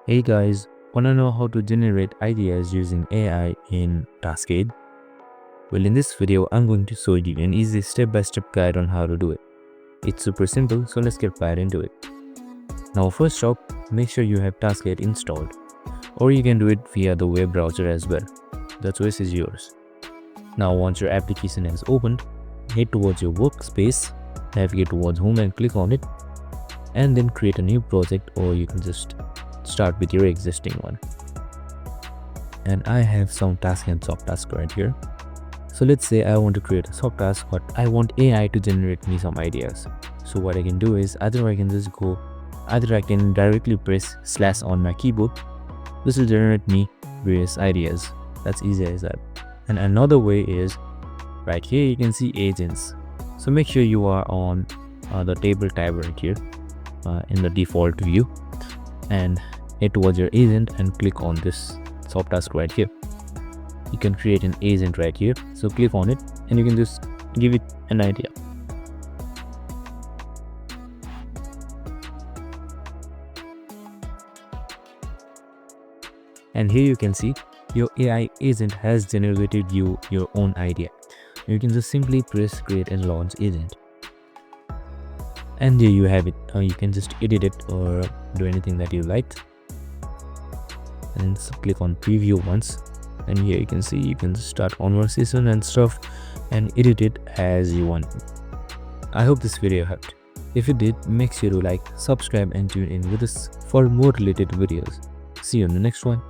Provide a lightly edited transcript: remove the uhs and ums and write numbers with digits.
Hey guys, wanna know how to generate ideas using AI in Taskade? Well, in this video, I'm going to show you an easy step-by-step guide on how to do it. It's super simple, so let's get right into it. Now, first off, make sure you have Taskade installed, or you can do it via the web browser as well. The choice is yours. Now, once your application is opened, head towards your workspace, navigate towards home and click on it, and then create a new project, or you can just start with your existing one. And I have some task and soft task right here. So let's say I want to create a soft task, but I want AI to generate me some ideas. So what I can do is either I can directly press slash on my keyboard. This will generate me various ideas. That's easy as that. And another way is right here you can see agents. So make sure you are on the table tab right here in the default view, and head towards your agent and click on this soft task right here. You can create an agent right here, so click on it and you can just give it an idea. And here you can see your AI agent has generated you your own idea. You can just simply press create and launch agent, and there you have it. You can just edit it or do anything that you like, and click on preview once, and here you can see you can start conversation and stuff and edit it as you want. I hope this video helped. If it did, make sure to like, subscribe and tune in with us for more related videos. See you in the next one.